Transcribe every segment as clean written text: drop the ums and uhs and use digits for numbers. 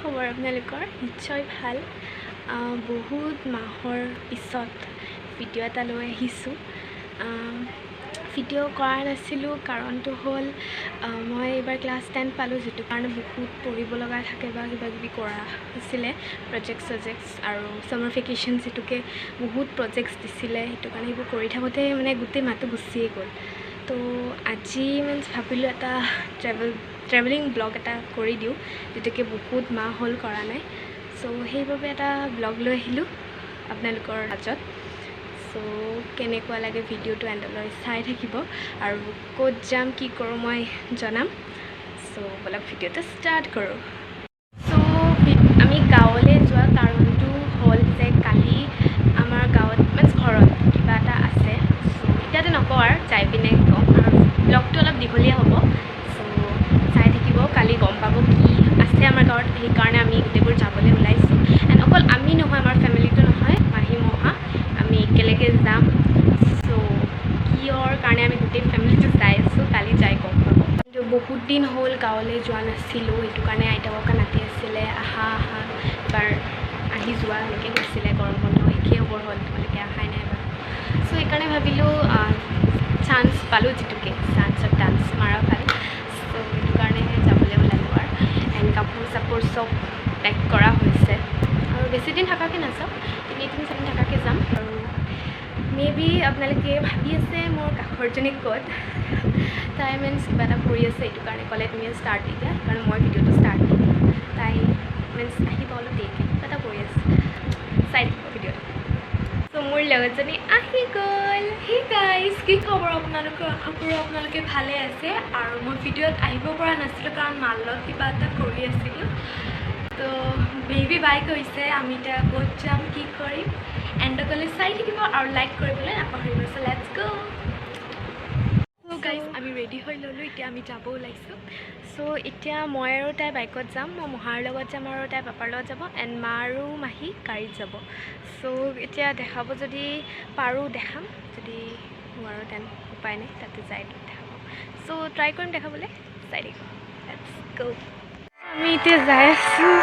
খবৰ আপোনালোকৰ? নিশ্চয় ভাল। বহুত মাহৰ পিছত ভিডিঅ' এটা লৈ আহিছোঁ। ভিডিঅ' কৰা নাছিলোঁ, কাৰণটো হ'ল মই এইবাৰ ক্লাছ 10 পালোঁ, যিটো কাৰণে বহুত পঢ়িব লগা থাকে বা কিবা কিবি কৰা হৈছিলে, প্ৰজেক্টছ আৰু ছামাৰ ভেকেশ্যন যিটোকে বহুত প্ৰজেক্টছ দিছিলে, সেইটো কাৰণে সেইবোৰ কৰি থাকোঁতে মানে গোটেই মাহটো গুচিয়ে গ'ল। তো আজি ভাবিলোঁ এটা ট্ৰেভেলিং ব্লগ এটা কৰি দিওঁ, যিটোকে বহুত মাহ হ'ল কৰা নাই। চ' সেইবাবে এটা ব্লগ লৈ আহিলোঁ আপোনালোকৰ মাজত। চ' কেনেকুৱা লাগে ভিডিঅ'টো এণ্ডলৈ চাই থাকিব, আৰু ক'ত যাম কি কৰোঁ মই জনাম। চ' ব'লক ভিডিঅ'টো ষ্টাৰ্ট কৰোঁ। চ' আমি গাঁৱলৈ যোৱা কাৰণটো হ'ল যে কালি আমাৰ গাঁৱত ঘৰত কিবা এটা আছে। চ' এতিয়াতো নকওঁ, আৰু যাই পিনে কওঁ, আৰু ব্লগটো অলপ দীঘলীয়া হ'ব। চ' চাই থাকিব, কালি গম পাব কি আছে আমাৰ গাঁৱত। সেইকাৰণে আমি গোটেইবোৰ যাবলৈ ওলাইছোঁ। এণ্ড অকল আমি নহয়, আমাৰ ফেমিলিটো নহয়, মাহী মহা আমি একেলগে যাম। চ' কিহৰ কাৰণে আমি গোটেই ফেমিলিটো যাই আছোঁ, কালি যাই গম পাব। কিন্তু বহুত দিন হ'ল গাঁৱলৈ যোৱা নাছিলোঁ, সেইটো কাৰণে আইতা ককা নাতি আছিলে, আহা এবাৰ আহি যোৱা এনেকৈ কৈছিলে। গৰম বন্ধ শেষেই হ'বৰ হ'ল, তোমালোকে অহাই নাই বাৰু। চ' সেইকাৰণে ভাবিলোঁ চান্স পালোঁ, যিটোকে চান্সত ডান্স মাৰা ভাল। চ' সেইটো কাৰণে যাবলৈ ওলালোঁ। আৰু কাপোৰ চাপোৰ চব পেক কৰা হৈছে, আৰু বেছিদিন থকাকৈ নাযাওঁ, 3-4 দিন থকাকৈ যাম। আৰু মেবি আপোনালোকে ভাবি আছে মোৰ কাষৰজনী ক'ত। তাই কিবা এটা কৰি আছে, এইটো কাৰণে ক'লে তুমি ষ্টাৰ্ট দি দিয়া, সেইকাৰণে মই ভিডিঅ'টো ষ্টাৰ্ট দিম। তাই আহিব অলপ দেৰিকৈ, কিবা এটা কৰি আছে, চাই থাকিব ভিডিঅ'টো। চ' মোৰ লগতজনী আহি গ'ল। হে গাইজ, কি খবৰ আপোনালোকৰ? আপোনালোকে ভালে আছে? আৰু মই ভিডিঅ'ত আহিব পৰা নাছিলোঁ, কাৰণ মাৰ লগত কিবা এটা কৰি আছিলোঁ। তো বেবী বাই কৈছে আমি এতিয়া ক'ত যাম কি কৰিম, এণ্ডকলৈ চাই থাকিব আৰু লাইক কৰিবলৈ নাপাহৰিব। চ' লেটছ গ'। চ' গাইজ, আমি ৰেডি হৈ ল'লোঁ, এতিয়া আমি যাব ওলাইছোঁ। চ' এতিয়া মই আৰু তাই বাইকত যাম, মই মহাৰ লগত যাম, আৰু তাই পাপাৰ লগত যাব, এণ্ড মা আৰু মাহী গাড়ীত যাব। চ' এতিয়া দেখাব, যদি পাৰোঁ দেখাম, যদি নোৱাৰোঁ দেন উপায় নাই, তাতে যাই দেখাব। চ' ট্ৰাই কৰিম দেখাবলৈ, চাই থাকিব। লেটছ গ'। আমি এতিয়া যাই আছোঁ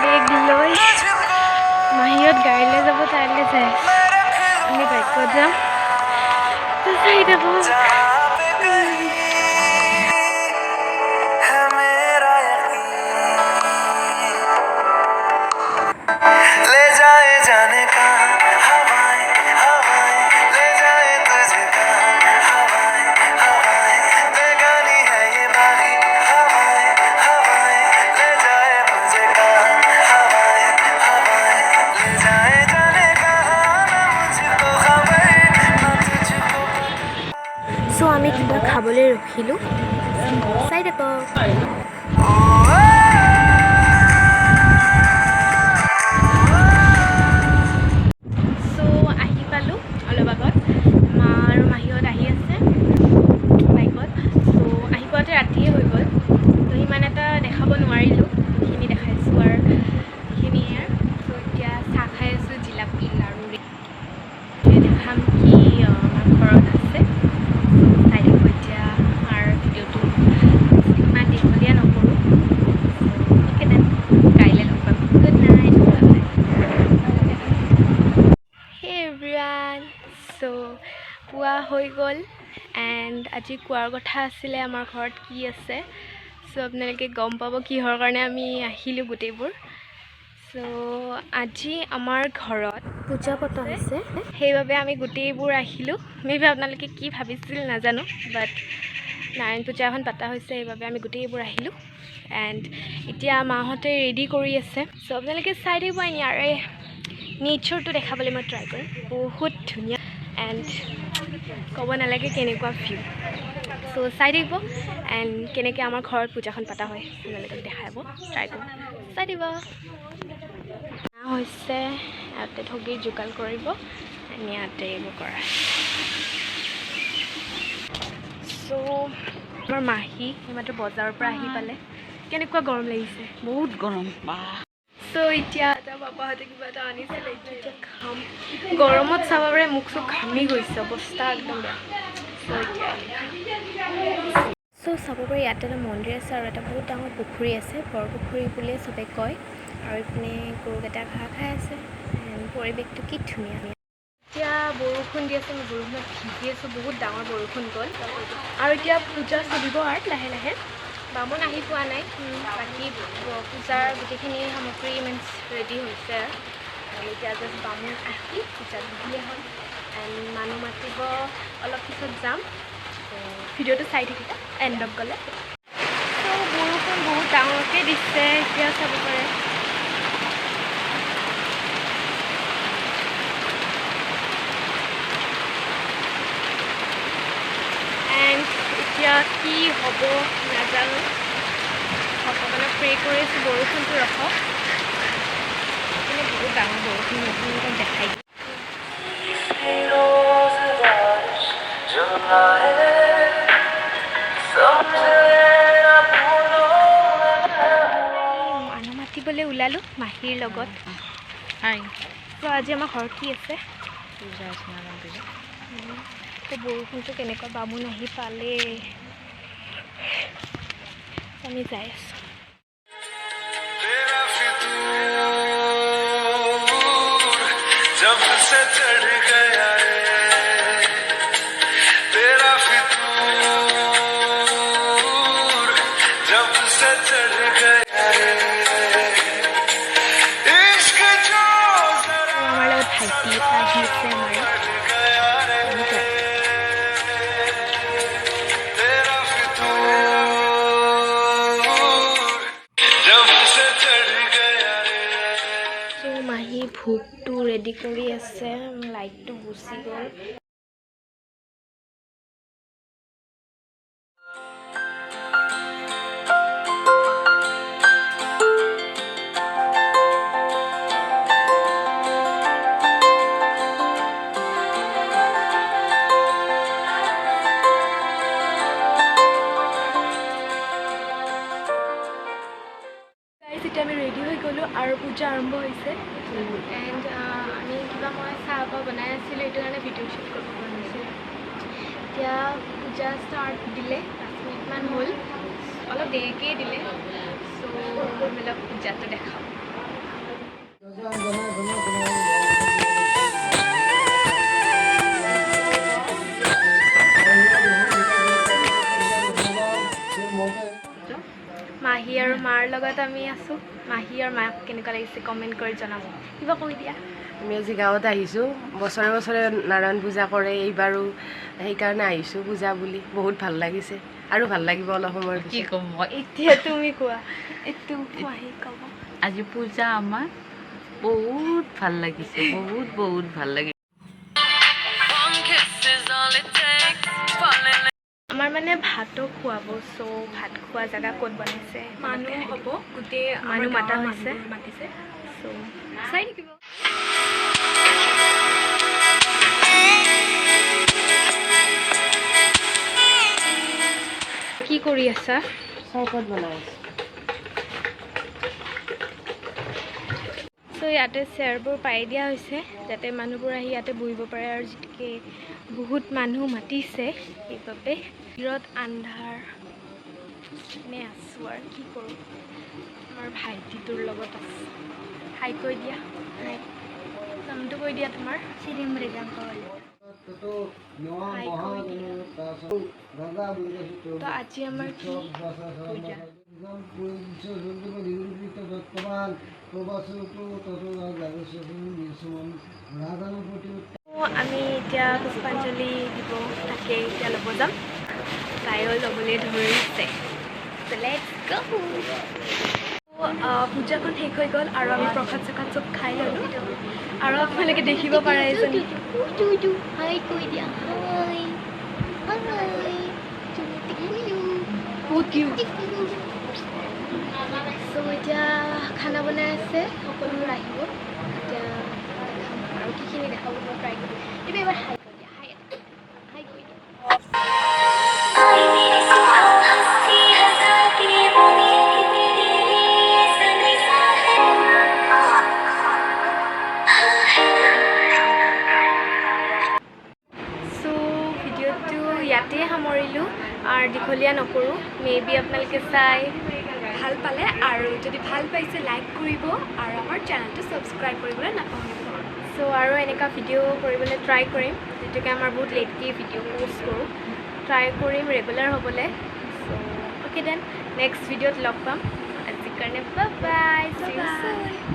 বেগ লৈ। মাহীহঁত গাড়ীলৈ যাব, তাইলৈ যাই আছোঁ, আমি বাইকত যাম। তো চাই থাকো। চ' আমি কিবা খাবলৈ ৰখিলোঁ, চাই থাকো। চ' আহি পালোঁ অলপ আগত, মা আৰু মাহীহঁত আহি আছে বাইকত। চ' আহি পোৱাতে ৰাতিয়ে হৈ গ'ল, তো সিমান এটা দেখাব নোৱাৰিলোঁ, এইখিনি দেখাইছোঁ আৰু এইখিনিয়ে। আৰু চ' এতিয়া চাহ খাই আছোঁ, জিলাপি লাৰু দেখাম কি আমাৰ ঘৰত আছে। চাই থাকোঁ এতিয়া, আৰু ভিডিঅ'টো ইমান দীঘলীয়া নকৰোঁ। অ'কে দেন, কাইলৈ লগ পাম। Good night. হে এভৰিৱান, চ' পুৱা হৈ গ'ল, এণ্ড আজি কোৱাৰ কথা আছিলে আমাৰ ঘৰত কি আছে। চ' আপোনালোকে গম পাব কিহৰ কাৰণে আমি আহিলোঁ গোটেইবোৰ। চ' আজি আমাৰ ঘৰত পূজা পতা হৈছে, সেইবাবে আমি গোটেইবোৰ আহিলোঁ। মেবি আপোনালোকে কি ভাবিছিল নাজানো, বাট নাৰায়ণ পূজা এখন পতা হৈছে, সেইবাবে আমি গোটেইবোৰ আহিলোঁ। এণ্ড এতিয়া মাহঁতে ৰেডি কৰি আছে। চ' আপোনালোকে চাই থাকিব, ইয়াৰে নেচাৰটো দেখাবলৈ মই ট্ৰাই কৰিম। বহুত ধুনীয়া, এণ্ড ক'ব নালাগে কেনেকুৱা ভিউ। চ' চাই থাকিব, এণ্ড কেনেকৈ আমাৰ ঘৰত পূজাখন পতা হয় আপোনালোকক দেখাব ট্ৰাই কৰিম, চাই দিব। হৈছে ইয়াতে ঠগীৰ যোগাল কৰিব, ইয়াতে এইবোৰ কৰা। চ' আমাৰ মাহী এইমাত্ৰ বজাৰৰ পৰা আহি পালে। কেনেকুৱা গৰম লাগিছে? বহুত গৰম বা। চ' এতিয়া পাপাহঁতে কিবা এটা আনিছিলে, এতিয়া খাম। গৰমত চাব পাৰে মুখ চুখ ঘামি গৈছে, অৱস্থা একদম বেয়া। চ' এতিয়া চ' চাব পাৰি ইয়াত এটা মন্দিৰ আছে আৰু এটা বহুত ডাঙৰ পুখুৰী আছে, বৰপুখুৰী বুলিয়ে চবে কয়। আৰু ইপিনে গৰুকেইটা ঘাঁহ খাই আছে। পৰিৱেশটো কি ধুনীয়া। এতিয়া বৰষুণ দি আছে, মই বৰষুণত ভিজি আছোঁ, বহুত ডাঙৰ বৰষুণ গ'ল। আৰু এতিয়া পূজা চলিব আৰু লাহে লাহে। বামুণ আহি পোৱা নাই, বাকী পূজাৰ গোটেইখিনি সামগ্ৰী ইমান ৰেডি হৈছে আৰু এতিয়া জাষ্ট বামুণ আহি পূজাত বহিলে হ'ল। এণ্ড মানুহ মাতিব অলপ পিছত যাম, ভিডিঅ'টো চাই থাকিবা এণ্ডত গ'লে। ত' বৰষুণ বহুত ডাঙৰকৈ দিছে, এতিয়া চাব পাৰে। এণ্ড এতিয়া কি হ'ব নাজানো, ভগৱানক প্ৰে কৰিছোঁ বৰষুণটো ৰখক। কিন্তু বহুত ডাঙৰ বৰষুণ নতুন দেখাই দিয়ে। মানুহ মাতিবলৈ ওলালোঁ মাহীৰ লগত। ত' আজি আমাৰ ঘৰত কি আছে? তো বৰষুণটো কেনেকুৱা, বামুণ আহি পালে, আমি যাই আছোঁ। আমাৰ লগত ভাইটি এটা আহি আছে আমাৰ। মাহী ভোগটো ৰেডি কৰি আছে, লাইটটো গুচি গ'ল। এতিয়া আমি ৰেডি হৈ গ'লোঁ আৰু পূজা আৰম্ভ হৈছে। এণ্ড আমি মই চাহ বনাই আছিলোঁ, এইটো কাৰণে ভিডিঅ' শ্বুট কৰিব পৰা নাছিলোঁ। এতিয়া পূজা ষ্টাৰ্ট দিলে, 5 মিনিটমান হ'ল, অলপ দেৰিকেই দিলে। চ' অলপ পূজাটো দেখাওঁ। মাহী আৰু মাৰ লগত আমি আছোঁ। মাহী আৰু মাক কেনেকুৱা লাগিছে কমেণ্ট কৰি জনাব। কিবা কৈ দিয়া। আমি আজি গাঁৱত আহিছোঁ, বছৰে বছৰে নাৰায়ণ পূজা কৰে, এইবাৰো সেইকাৰণে আহিছোঁ পূজা বুলি। বহুত ভাল লাগিছে আৰু ভাল লাগিব অলপ সময়। কি ক'ম মই এতিয়া তুমি কোৱা, এইটো মাহী ক'ব। আজি পূজা আমাৰ বহুত ভাল লাগিছে, বহুত ভাল লাগিছে। আমাৰ মানে ভাতো খুৱাব, চ' ভাত খোৱা জেগা ক'ত বনাইছে, মানুহ হ'ব, গোটেই মানুহ মাতা হৈছে, মাতিছে। চ' চাই থাকিব। কি কৰি আছা? চৰবত বনাই আছোঁ। চ' ইয়াতে চেয়াৰবোৰ পাই দিয়া হৈছে, যাতে মানুহবোৰ আহি ইয়াতে বহিব পাৰে। আৰু যিটোকে বহুত মানুহ মাতিছে সেইবাবে ভিৰত আন্ধাৰ নে আছোঁ আৰু কি কৰোঁ। আমাৰ ভাইটিটোৰ লগত আছে। হাই কৈ দিয়া, হাই নামটো কৈ দিয়া তোমাৰ। চিৰিম মৃগাংক হাই কৈ দিয়া। তো আজি আমাৰ কি পূজা। আমি এতিয়া পুষ্পাঞ্জলি দিব তাকে এতিয়া ল'ব যাম। তাইও ল'বলৈ ধৰিছে। পূজাখন শেষ হৈ গ'ল আৰু আমি প্ৰসাদ চসাদ চব খাই ল'লোঁ। আৰু আপোনালোকে দেখিব পাৰে এজনী হাই কৈ দিয়া, হাই হাই চ' এতিয়া খানা বনাই আছে, সকলোবোৰ আহিব। এতিয়া আৰু কিখিনি দেখাব মই ট্ৰাই কৰিম। তুমি এবাৰ হাই কৈ দিয়া, হাই কৈ দিয়া। চ' ভিডিঅ'টো ইয়াতে সামৰিলোঁ। আৰু দীঘলীয়া নকৰোঁ মে বি আপোনালোকে চাই ভাল পালে আৰু যদি ভাল পাইছে লাইক কৰিব আৰু আমাৰ চেনেলটো ছাবস্ক্ৰাইব কৰিবলৈ নাপাহৰিব চ' আৰু এনেকুৱা ভিডিঅ' কৰিবলৈ ট্ৰাই কৰিম যিটোকে আমাৰ বহুত লেটকৈ ভিডিঅ' প'ষ্ট কৰোঁ ট্ৰাই কৰিম ৰেগুলাৰ হ'বলৈ চ' অ'কে দেন নেক্সট ভিডিঅ'ত লগ পাম আজিৰ কাৰণে বাই বাই